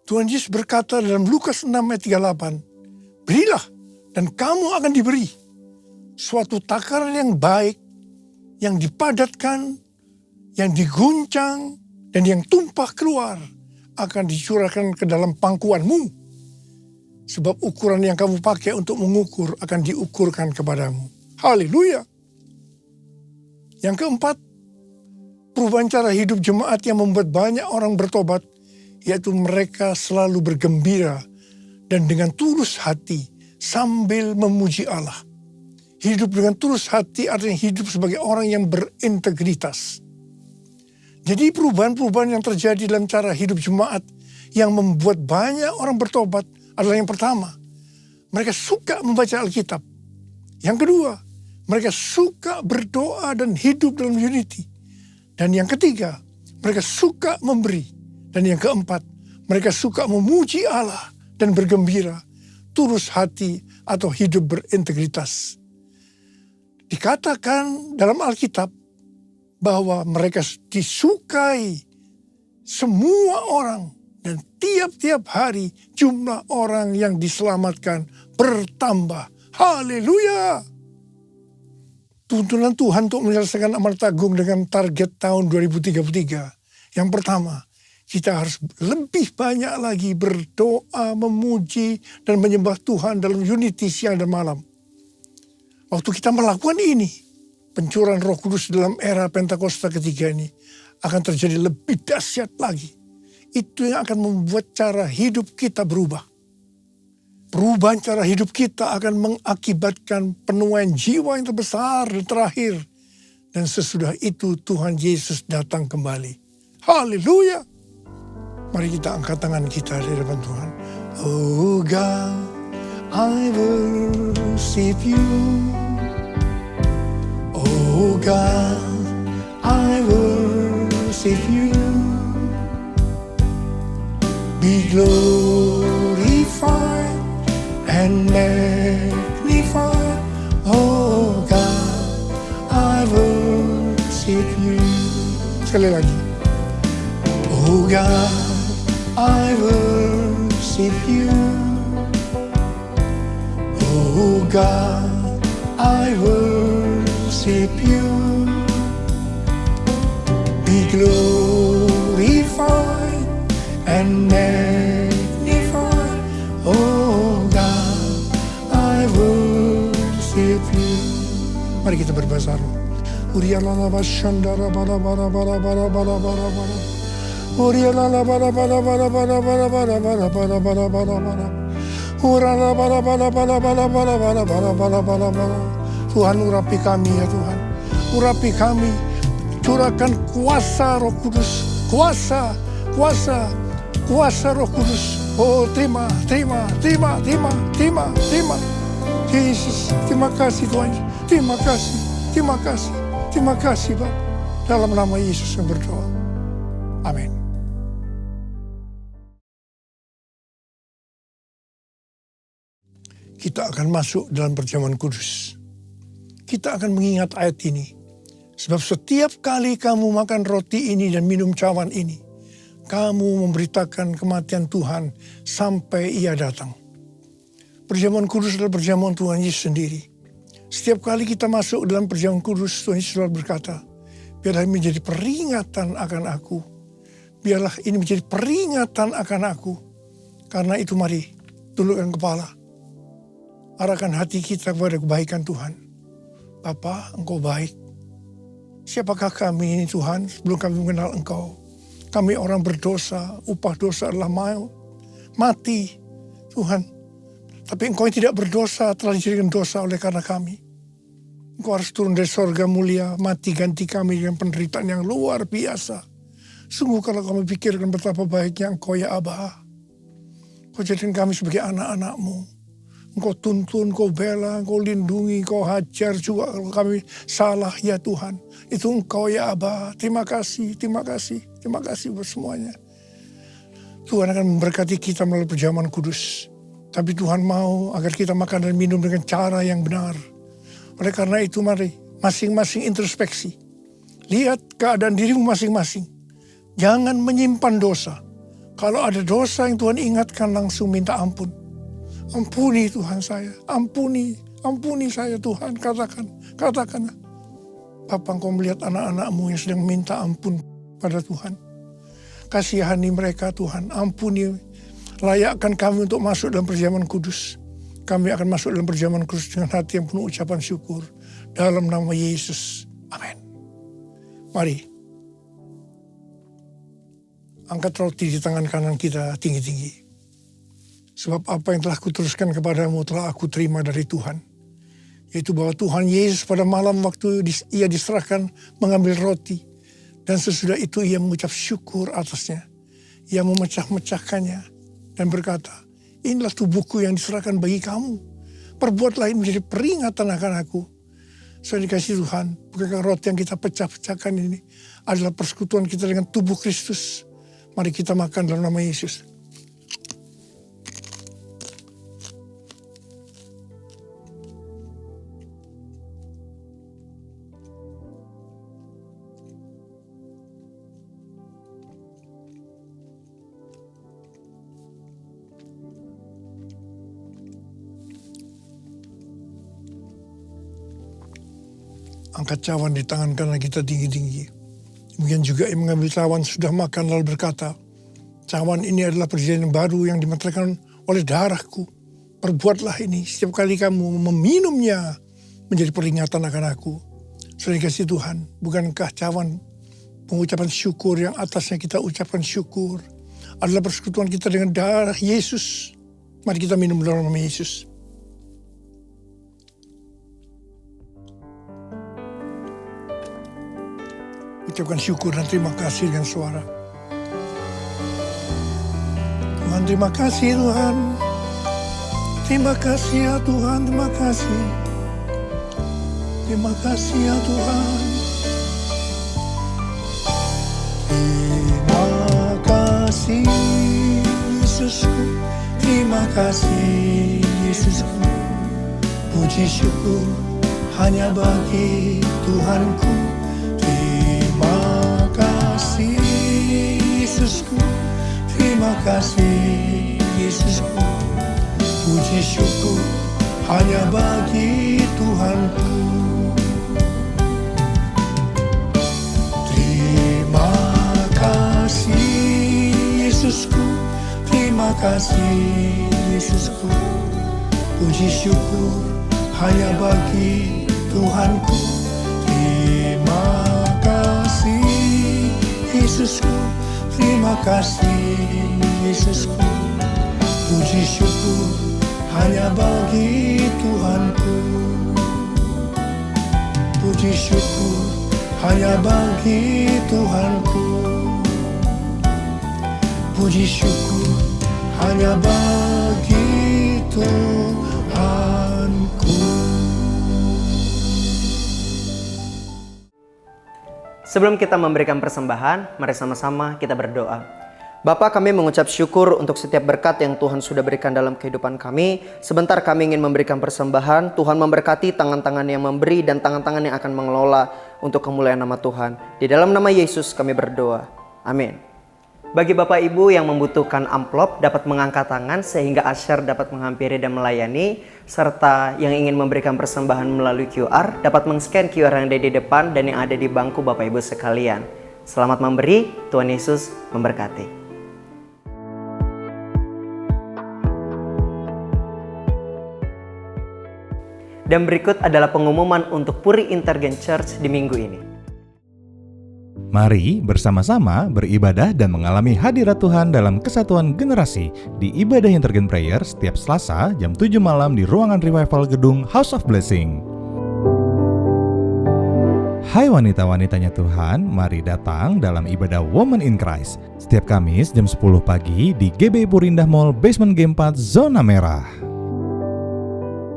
D: Tuhan Yesus berkata dalam Lukas 6 ayat 38, berilah dan kamu akan diberi. Suatu takaran yang baik, yang dipadatkan, yang diguncang, dan yang tumpah keluar akan dicurahkan ke dalam pangkuanmu. Sebab ukuran yang kamu pakai untuk mengukur akan diukurkan kepadamu. Haleluya. Yang keempat, perubahan cara hidup jemaat yang membuat banyak orang bertobat, yaitu mereka selalu bergembira dan dengan tulus hati sambil memuji Allah. Hidup dengan tulus hati artinya hidup sebagai orang yang berintegritas. Jadi perubahan-perubahan yang terjadi dalam cara hidup jemaat yang membuat banyak orang bertobat adalah yang pertama, mereka suka membaca Alkitab. Yang kedua, mereka suka berdoa dan hidup dalam unity. Dan yang ketiga, mereka suka memberi. Dan yang keempat, mereka suka memuji Allah dan bergembira, tulus hati atau hidup berintegritas. Dikatakan dalam Alkitab bahwa mereka disukai semua orang dan tiap-tiap hari jumlah orang yang diselamatkan bertambah. Haleluya! Tuntunan Tuhan untuk menyelesaikan amanat agung dengan target tahun 2033. Yang pertama, kita harus lebih banyak lagi berdoa, memuji, dan menyembah Tuhan dalam unity siang dan malam. Waktu kita melakukan ini, pencurahan Roh Kudus dalam era Pentakosta ketiga ini akan terjadi lebih dahsyat lagi. Itu yang akan membuat cara hidup kita berubah. Perubahan cara hidup kita akan mengakibatkan penuaian jiwa yang terbesar dan terakhir. Dan sesudah itu Tuhan Yesus datang kembali. Haleluya! Mari kita angkat tangan kita di depan Tuhan. Oh God, I worship you. Oh God, I worship you. Be glorified and magnified. Oh God, I worship you. Sekali lagi. Oh God, I worship you. Oh God, I worship you. Be glorified and magnified. Oh God, I worship you. Mari kita berbahasa roh. Urialala bashandara bara bara bara bara bara bara bara. Urialala bara bara bara bara bara bara bara bara bara bara bara. Urala bara bara bara bara bara bara bara bara bara bara. Tuhan urapi kami ya Tuhan. Urapi kami. Curahkan kuasa Roh Kudus. Kuasa, kuasa, kuasa Roh Kudus. Oh terima, terima, terima, terima, terima, terima. Yesus, terima kasih Tuhan. Terima kasih, terima kasih, terima kasih Bapak. Dalam nama Yesus yang berdoa. Amin. Kita akan masuk dalam perjamuan kudus. Kita akan mengingat ayat ini. Sebab setiap kali kamu makan roti ini dan minum cawan ini, kamu memberitakan kematian Tuhan sampai ia datang. Perjamuan kudus adalah perjamuan Tuhan Yesus sendiri. Setiap kali kita masuk dalam perjamuan kudus, Tuhan Yesus selalu berkata, biarlah ini menjadi peringatan akan aku. Biarlah ini menjadi peringatan akan aku. Karena itu mari, tundukkan kepala. Arahkan hati kita kepada kebaikan Tuhan. Bapa, Engkau baik. Siapakah kami ini Tuhan sebelum kami mengenal Engkau? Kami orang berdosa, upah dosa adalah mati. Tuhan, tapi Engkau yang tidak berdosa telah dijadikan dosa oleh karena kami. Engkau harus turun dari sorga mulia, mati ganti kami dengan penderitaan yang luar biasa. Sungguh kalau kami pikirkan betapa baiknya Engkau ya Aba. Kau jadikan kami sebagai anak-anak-Mu. Engkau tuntun, Engkau bela, Engkau lindungi, Engkau hajar juga kalau kami salah ya Tuhan. Itu Engkau ya Aba. Terima kasih buat semuanya. Tuhan akan memberkati kita melalui perjamuan kudus. Tapi Tuhan mau agar kita makan dan minum dengan cara yang benar. Oleh karena itu mari masing-masing introspeksi. Lihat keadaan dirimu masing-masing. Jangan menyimpan dosa. Kalau ada dosa yang Tuhan ingatkan langsung minta ampun. Ampuni Tuhan saya, ampuni saya Tuhan, katakan. Bapa, Engkau melihat anak-anak-Mu yang sedang minta ampun pada Tuhan. Kasihani mereka Tuhan, ampuni. Layakkan kami untuk masuk dalam perjamuan kudus. Kami akan masuk dalam perjamuan kudus dengan hati yang penuh ucapan syukur. Dalam nama Yesus, amin. Mari. Angkat roti di tangan kanan kita tinggi-tinggi. Sebab apa yang telah kuteruskan kepadamu telah aku terima dari Tuhan. Yaitu bahwa Tuhan Yesus pada malam waktu ia diserahkan mengambil roti. Dan sesudah itu ia mengucap syukur atasnya. Ia memecah-mecahkannya dan berkata, inilah tubuhku yang diserahkan bagi kamu. Perbuatlah ini menjadi peringatan akan aku. Saya dikasih Tuhan, bukankah roti yang kita pecah-pecahkan ini adalah persekutuan kita dengan tubuh Kristus. Mari kita makan dalam nama Yesus. Angkat cawan di tangan kanan kita tinggi-tinggi. Demikian juga yang mengambil cawan sudah makan lalu berkata, cawan ini adalah perjanjian baru yang dimeteraikan oleh darahku. Perbuatlah ini setiap kali kamu meminumnya menjadi peringatan akan aku. Saudara dikasihi Tuhan, bukankah cawan pengucapan syukur yang atasnya kita ucapkan syukur adalah persekutuan kita dengan darah Yesus. Mari kita minum dalam nama Yesus. Ucapkan syukur dan terima kasih dengan suara. Tuhan, terima kasih Tuhan. Terima kasih ya Tuhan, terima kasih. Terima kasih ya Tuhan. Terima kasih Yesusku. Terima kasih Yesusku. Puji syukur hanya bagi Tuhanku. Terima kasih Yesusku, terima kasih Yesusku. Puji syukur hanya bagi Tuhanku. Terima kasih Yesusku, terima kasih Yesusku. Puji syukur hanya bagi Tuhanku. Terima kasih Yesusku, terima kasih Yesusku. Puji syukur hanya bagi Tuhanku. Puji syukur hanya bagi Tuhanku. Puji syukur hanya bagi Tuhanku.
E: Sebelum kita memberikan persembahan, mari sama-sama kita berdoa. Bapa, kami mengucap syukur untuk setiap berkat yang Tuhan sudah berikan dalam kehidupan kami. Sebentar kami ingin memberikan persembahan. Tuhan memberkati tangan-tangan yang memberi dan tangan-tangan yang akan mengelola untuk kemuliaan nama Tuhan. Di dalam nama Yesus kami berdoa. Amin. Bagi Bapak Ibu yang membutuhkan amplop dapat mengangkat tangan sehingga Asher dapat menghampiri dan melayani, serta yang ingin memberikan persembahan melalui QR dapat men-scan QR yang ada di depan dan yang ada di bangku Bapak Ibu sekalian. Selamat memberi, Tuhan Yesus memberkati. Dan berikut adalah pengumuman untuk Puri Intergen Church di minggu ini.
F: Mari bersama-sama beribadah dan mengalami hadirat Tuhan dalam kesatuan generasi di Ibadah Intergen Prayer setiap Selasa jam 7 malam di ruangan Revival Gedung House of Blessing. Hai wanita-wanitanya Tuhan, mari datang dalam ibadah Women in Christ setiap Kamis jam 10 pagi di GBI Purindah Mall Basement G4 Zona Merah.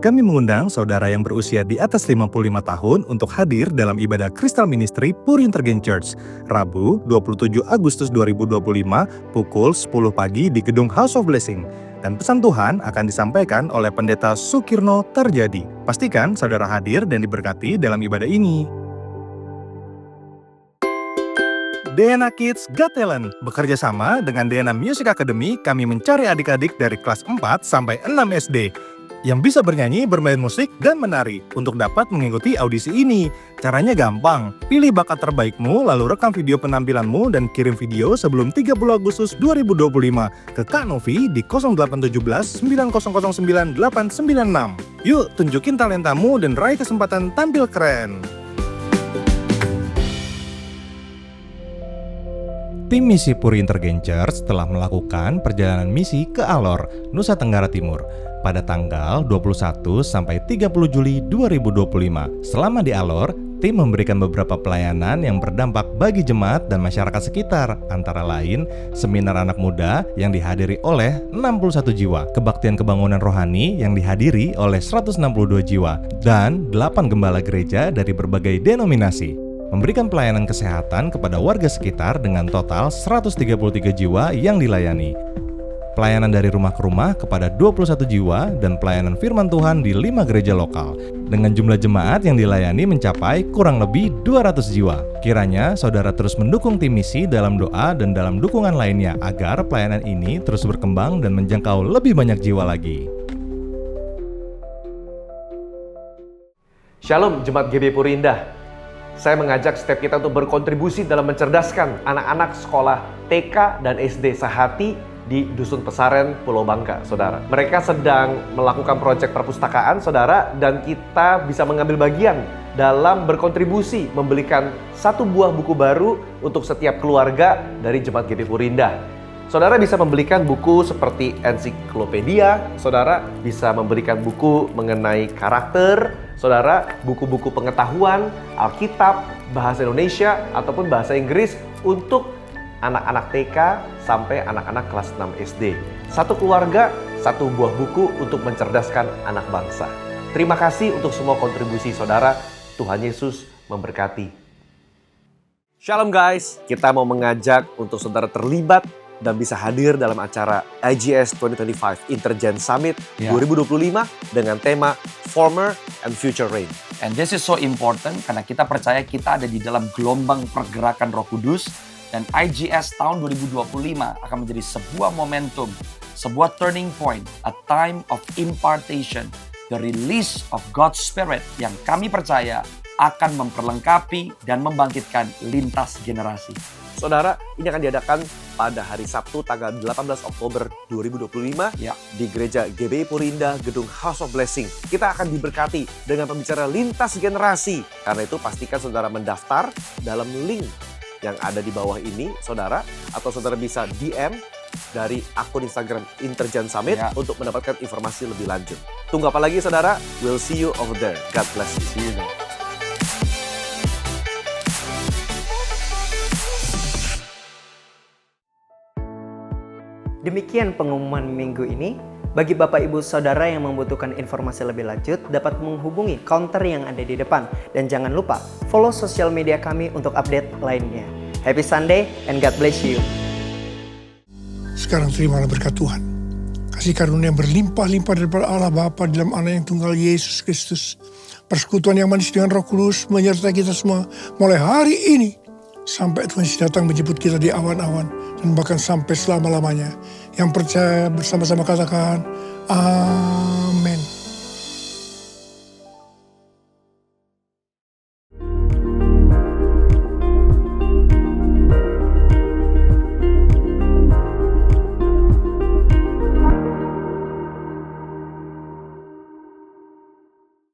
F: Kami mengundang saudara yang berusia di atas 55 tahun untuk hadir dalam ibadah Crystal Ministry Puri Intergen Church, Rabu 27 Agustus 2025 pukul 10 pagi di Gedung House of Blessing. Dan pesan Tuhan akan disampaikan oleh Pendeta Sukirno Terjadi. Pastikan saudara hadir dan diberkati dalam ibadah ini. DNA Kids Got Talent. Bekerja sama dengan DNA Music Academy, kami mencari adik-adik dari kelas 4 sampai 6 SD yang bisa bernyanyi, bermain musik, dan menari untuk dapat mengikuti audisi ini. Caranya gampang, pilih bakat terbaikmu, lalu rekam video penampilanmu dan kirim video sebelum 30 Agustus 2025 ke Kak Novi di 0817 9009 896. Yuk, tunjukin talentamu dan raih kesempatan tampil keren. Tim misi Puri Intergen Church telah melakukan perjalanan misi ke Alor, Nusa Tenggara Timur pada tanggal 21 sampai 30 Juli 2025. Selama di Alor, tim memberikan beberapa pelayanan yang berdampak bagi jemaat dan masyarakat sekitar, antara lain seminar anak muda yang dihadiri oleh 61 jiwa, kebaktian kebangunan rohani yang dihadiri oleh 162 jiwa, dan 8 gembala gereja dari berbagai denominasi. Memberikan pelayanan kesehatan kepada warga sekitar dengan total 133 jiwa yang dilayani. Pelayanan dari rumah ke rumah kepada 21 jiwa dan pelayanan firman Tuhan di 5 gereja lokal. Dengan jumlah jemaat yang dilayani mencapai kurang lebih 200 jiwa. Kiranya saudara terus mendukung tim misi dalam doa dan dalam dukungan lainnya agar pelayanan ini terus berkembang dan menjangkau lebih banyak jiwa lagi.
G: Shalom Jemaat GBI Purindah. Saya mengajak setiap kita untuk berkontribusi dalam mencerdaskan anak-anak sekolah TK dan SD sehati di Dusun Pesaren, Pulau Bangka, saudara. Mereka sedang melakukan proyek perpustakaan, saudara, dan kita bisa mengambil bagian dalam berkontribusi membelikan 1 buah buku baru untuk setiap keluarga dari Jemaat GBI Purindah. Saudara bisa membelikan buku seperti ensiklopedia, saudara bisa membelikan buku mengenai karakter, saudara, buku-buku pengetahuan, Alkitab, bahasa Indonesia, ataupun bahasa Inggris untuk anak-anak TK sampai anak-anak kelas 6 SD. 1 keluarga, 1 buah buku untuk mencerdaskan anak bangsa. Terima kasih untuk semua kontribusi saudara. Tuhan Yesus memberkati. Shalom guys, kita mau mengajak untuk saudara terlibat dan bisa hadir dalam acara IGS 2025 Intergen Summit 2025 dengan tema Former and Future Rain.
H: And this is so important karena kita percaya kita ada di dalam gelombang pergerakan Roh Kudus dan IGS tahun 2025 akan menjadi sebuah momentum, sebuah turning point, a time of impartation, the release of God's Spirit yang kami percaya akan memperlengkapi dan membangkitkan lintas generasi.
G: Saudara, ini akan diadakan pada hari Sabtu tanggal 18 Oktober 2025 di Gereja GBI Purindah, Gedung House of Blessing. Kita akan diberkati dengan pembicara lintas generasi. Karena itu pastikan saudara mendaftar dalam link yang ada di bawah ini, saudara. Atau saudara bisa DM dari akun Instagram Intergen Summit untuk mendapatkan informasi lebih lanjut. Tunggu apa lagi saudara? We'll see you over there. God bless you. See you there.
E: Demikian pengumuman minggu ini. Bagi Bapak Ibu Saudara yang membutuhkan informasi lebih lanjut dapat menghubungi counter yang ada di depan. Dan jangan lupa follow sosial media kami untuk update lainnya. Happy Sunday and God bless you.
D: Sekarang terimalah berkat Tuhan. Kasih karunia yang berlimpah-limpah daripada Allah Bapa dalam Anak yang tunggal Yesus Kristus. Persekutuan yang manis dengan Roh Kudus menyertai kita semua mulai hari ini sampai Tuhan Yesus datang menjemput kita di awan-awan dan bahkan sampai selama-lamanya. Yang percaya bersama-sama katakan amin.